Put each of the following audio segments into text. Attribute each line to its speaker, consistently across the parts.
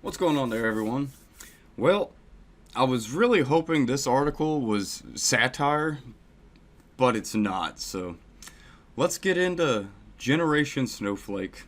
Speaker 1: What's going on there, everyone? Well, I was really hoping this article was satire, but it's not. So let's get into Generation Snowflake.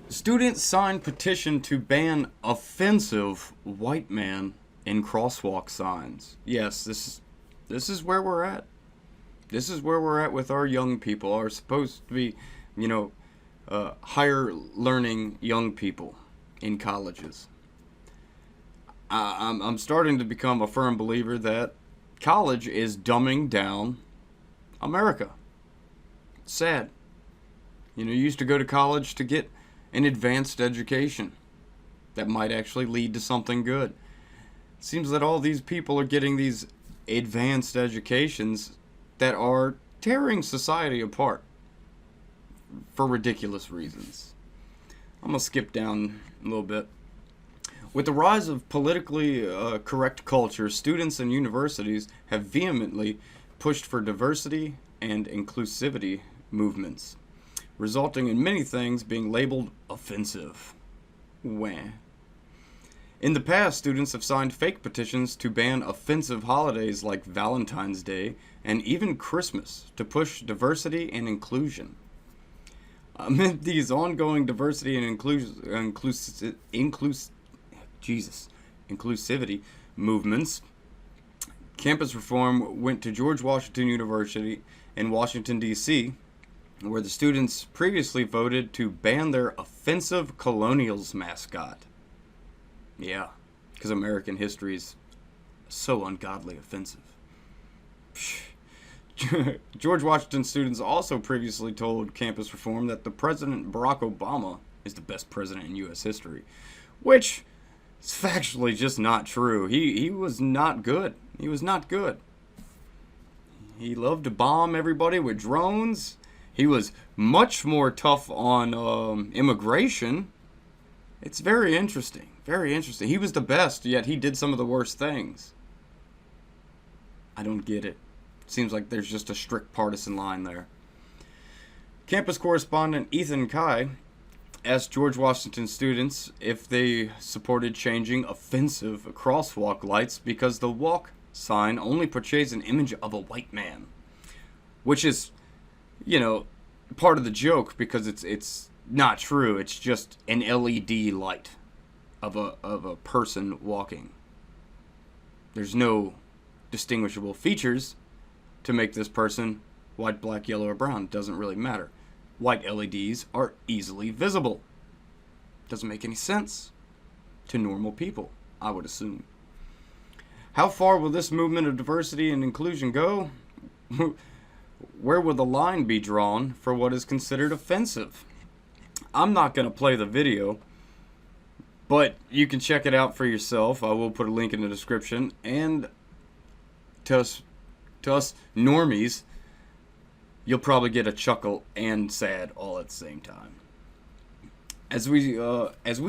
Speaker 1: Students sign petition to ban offensive white man in crosswalk signs. Yes, this is where we're at. This is where we're at with our young people. Are supposed to be, higher learning young people in colleges. I'm starting to become a firm believer that college is dumbing down America. It's sad. You used to go to college to get an advanced education that might actually lead to something good. It seems that all these people are getting these advanced educations that are tearing society apart for ridiculous reasons. I'm going to skip down a little bit. With the rise of politically correct culture, students and universities have vehemently pushed for diversity and inclusivity movements, resulting in many things being labeled offensive. Wah. In the past, students have signed fake petitions to ban offensive holidays like Valentine's Day and even Christmas to push diversity and inclusion. Amid these ongoing diversity and inclusivity movements, campus reform went to George Washington University in Washington, D.C., where the students previously voted to ban their offensive Colonials mascot. Yeah, because American history is so ungodly offensive. George Washington students also previously told campus reform that the President Barack Obama is the best president in U.S. history, which is factually just not true. He was not good. He was not good. He loved to bomb everybody with drones. He was much more tough on immigration. It's very interesting. Very interesting. He was the best, yet he did some of the worst things. I don't get it. Seems like there's just a strict partisan line there. Campus correspondent Ethan Kai asked George Washington students if they supported changing offensive crosswalk lights because the walk sign only portrays an image of a white man, which is, part of the joke because it's not true. It's just an LED light of a person walking. There's no distinguishable features to make this person white, black, yellow, or brown. Doesn't really matter. White LEDs are easily visible. Doesn't make any sense to normal people, I would assume. How far will this movement of diversity and inclusion go? Where will the line be drawn for what is considered offensive? I'm not going to play the video, but you can check it out for yourself. I will put a link in the description. And to us normies, you'll probably get a chuckle and sad all at the same time. As we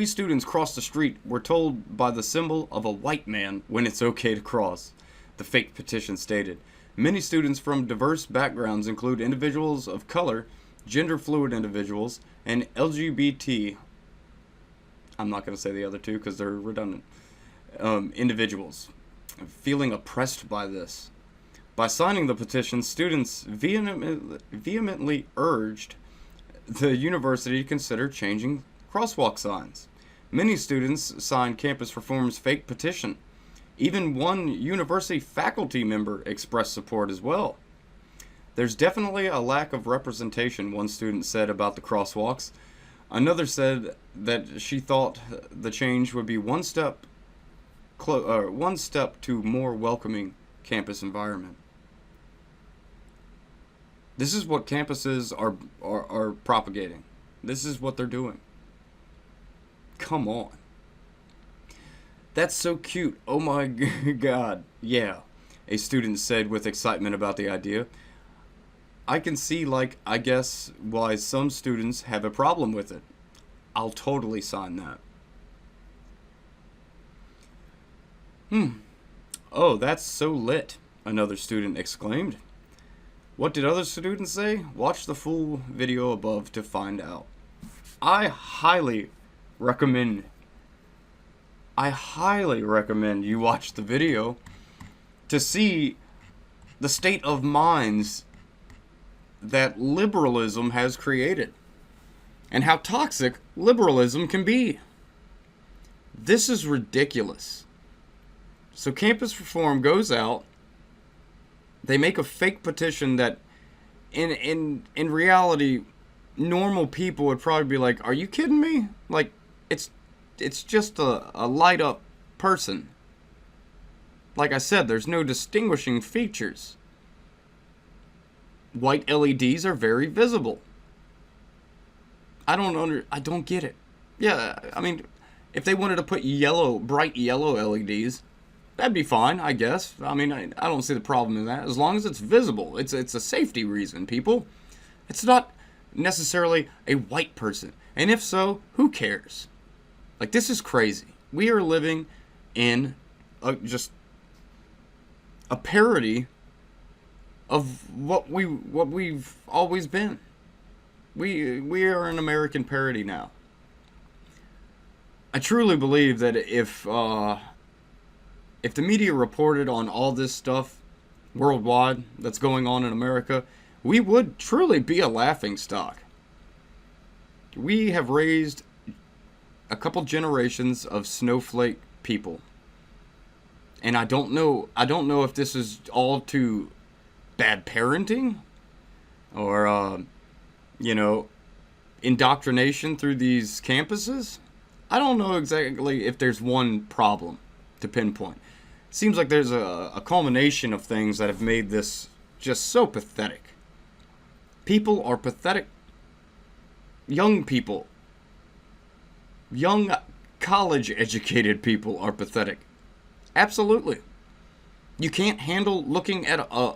Speaker 1: students cross the street, we're told by the symbol of a white man when it's okay to cross, the fake petition stated. Many students from diverse backgrounds include individuals of color, gender fluid individuals, and LGBT. I'm not going to say the other two because they're redundant. Individuals feeling oppressed by this. By signing the petition, students vehemently urged the university to consider changing crosswalk signs. Many students signed campus reform's fake petition. Even one university faculty member expressed support as well. There's definitely a lack of representation, one student said about the crosswalks. Another said that she thought the change would be one step to more welcoming campus environment. This is what campuses are propagating. This is what they're doing. Come on. That's so cute. Oh my god. Yeah, a student said with excitement about the idea. I can see, I guess, why some students have a problem with it. I'll totally sign that. Oh, that's so lit, another student exclaimed. What did other students say? Watch the full video above to find out. I highly recommend I highly recommend you watch the video to see the state of minds that liberalism has created and how toxic liberalism can be. This is ridiculous. So campus reform goes out. They make a fake petition that in reality normal people would probably be like, "Are you kidding me?" Like it's just a light up person. Like I said, there's no distinguishing features. White LEDs are very visible. I don't get it. Yeah, I mean, if they wanted to put bright yellow LEDs, that'd be fine, I guess. I mean, I don't see the problem in that. As long as it's visible. It's a safety reason, people. It's not necessarily a white person. And if so, who cares? Like, this is crazy. We are living in just a parody of what we've always been. We are an American parody now. I truly believe that if the media reported on all this stuff worldwide that's going on in America, we would truly be a laughingstock. We have raised a couple generations of snowflake people. And I don't know if this is all too bad parenting or indoctrination through these campuses. I don't know exactly if there's one problem to pinpoint. It seems like there's a culmination of things that have made this just so pathetic. People are pathetic. Young people, young college-educated people are pathetic. Absolutely. You can't handle looking at a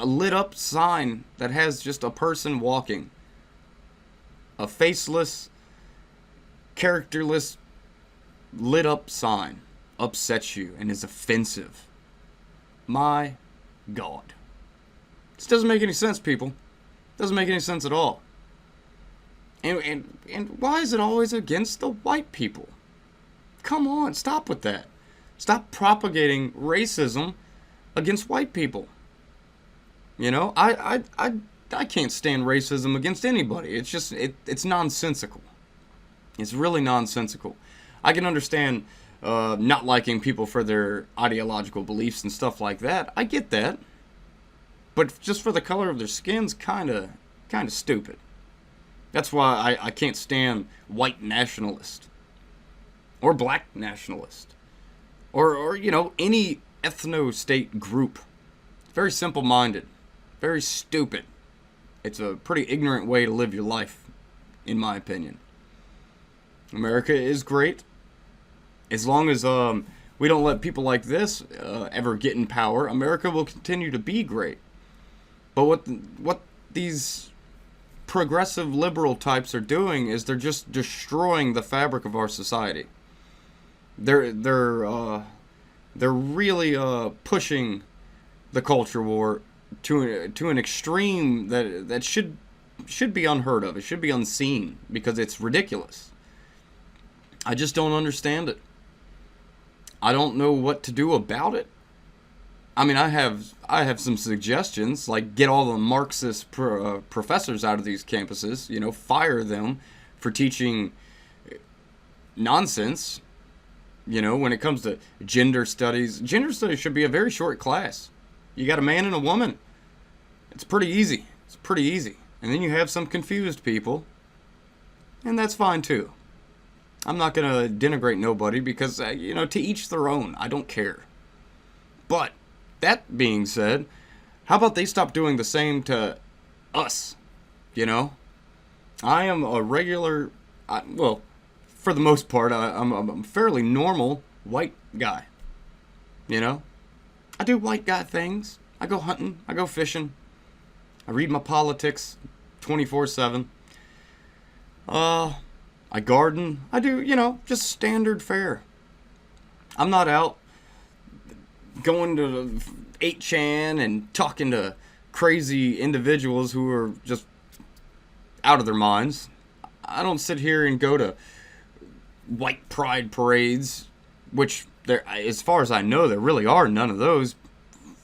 Speaker 1: lit-up sign that has just a person walking. A faceless, characterless, lit-up sign upsets you and is offensive. My God. This doesn't make any sense, people. Doesn't make any sense at all. And why is it always against the white people? Come on, stop with that. Stop propagating racism against white people. You know, I can't stand racism against anybody. It's just it's nonsensical. It's really nonsensical. I can understand not liking people for their ideological beliefs and stuff like that. I get that. But just for the color of their skin's kind of stupid. That's why I can't stand white nationalist or black nationalist or any ethno-state group. Very simple-minded, very stupid. It's a pretty ignorant way to live your life, in my opinion. America is great. As long as we don't let people like this ever get in power, America will continue to be great. But what these progressive liberal types are doing is they're just destroying the fabric of our society. They're really pushing the culture war to an extreme that should be unheard of. It should be unseen because it's ridiculous. I just don't understand it. I don't know what to do about it. I mean, I have some suggestions, like get all the Marxist professors out of these campuses, fire them for teaching nonsense. When it comes to gender studies should be a very short class. You got a man and a woman. It's pretty easy. And then you have some confused people, and that's fine too. I'm not going to denigrate nobody because, to each their own. I don't care. But that being said, how about they stop doing the same to us? I am a regular, for the most part, I'm a fairly normal white guy. I do white guy things. I go hunting. I go fishing. I read my politics 24/7. I garden. I do, just standard fare. I'm not out going to 8chan and talking to crazy individuals who are just out of their minds. I don't sit here and go to white pride parades, which there, as far as I know, there really are none of those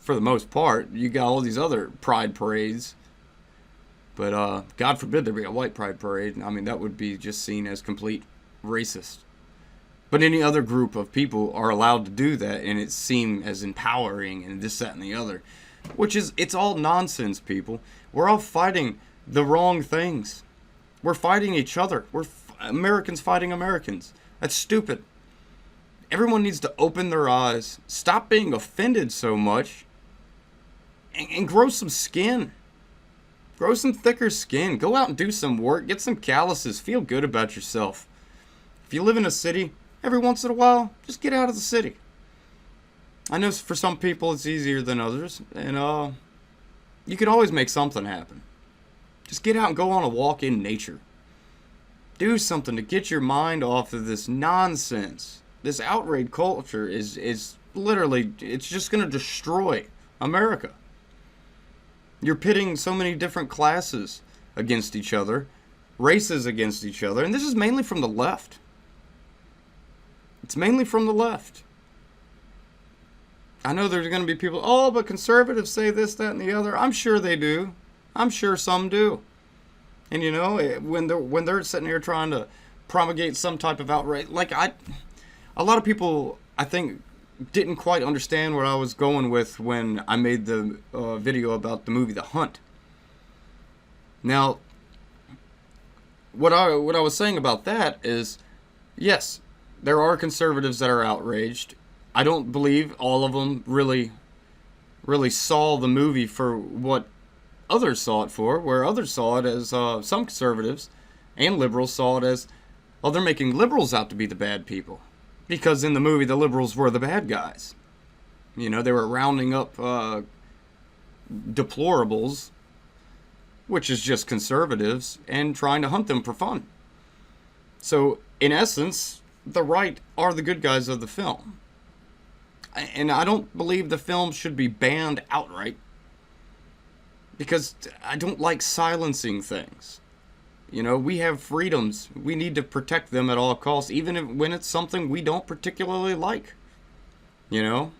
Speaker 1: for the most part. You got all these other pride parades, but God forbid there be a white pride parade. I mean, that would be just seen as complete racist. But any other group of people are allowed to do that, and it's seen as empowering and this, that, and the other. Which is, it's all nonsense, people. We're all fighting the wrong things. We're fighting each other. We're Americans fighting Americans. That's stupid. Everyone needs to open their eyes, stop being offended so much, and grow some skin. Grow some thicker skin. Go out and do some work. Get some calluses. Feel good about yourself. If you live in a city, every once in a while, just get out of the city. I know for some people it's easier than others, and you can always make something happen. Just get out and go on a walk in nature. Do something to get your mind off of this nonsense. This outrage culture is literally, it's just going to destroy America. You're pitting so many different classes against each other, races against each other, and this is mainly from the left. It's mainly from the left. I know there's going to be people, oh, but conservatives say this, that, and the other. I'm sure they do. I'm sure some do. And you know, when they're sitting here trying to promulgate some type of outrage, like a lot of people, I think, didn't quite understand where I was going with when I made the video about the movie The Hunt. Now, what I was saying about that is, yes, there are conservatives that are outraged. I don't believe all of them really saw the movie for what others saw it for, where others saw it as, some conservatives and liberals saw it as, oh, they're making liberals out to be the bad people. Because in the movie, the liberals were the bad guys. You know, they were rounding up deplorables, which is just conservatives, and trying to hunt them for fun. So, in essence, the right are the good guys of the film. And I don't believe the film should be banned outright, because I don't like silencing things. You know, we have freedoms. We need to protect them at all costs, even when it's something we don't particularly like. You know?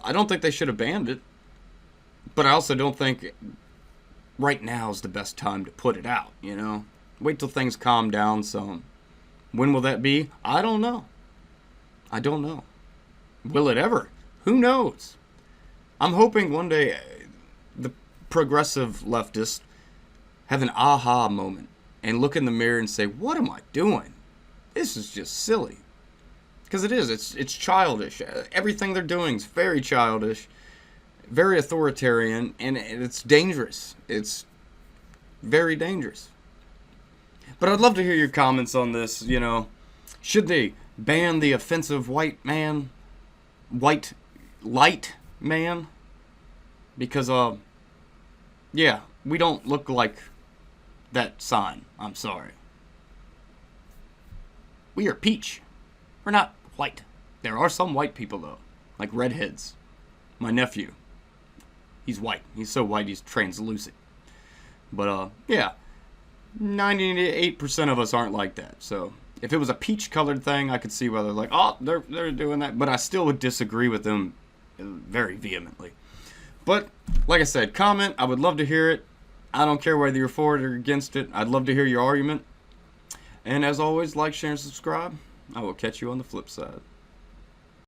Speaker 1: I don't think they should have banned it. But I also don't think right now is the best time to put it out, you know? Wait till things calm down some. When will that be? I don't know. I don't know. Will it ever? Who knows? I'm hoping one day the progressive leftists have an aha moment and look in the mirror and say, what am I doing? This is just silly. Because it is. It's childish. Everything they're doing is very childish, very authoritarian, and it's dangerous. It's very dangerous. But I'd love to hear your comments on this, you know. Should they ban the offensive white light man? Because, yeah, we don't look like that sign. I'm sorry. We are peach. We're not white. There are some white people, though, like redheads. My nephew. He's white. He's so white he's translucent. But, yeah. 98% of us aren't like that. So, if it was a peach-colored thing, I could see why they're like, oh, they're doing that. But I still would disagree with them very vehemently. But, like I said, comment. I would love to hear it. I don't care whether you're for it or against it. I'd love to hear your argument. And as always, like, share, and subscribe. I will catch you on the flip side.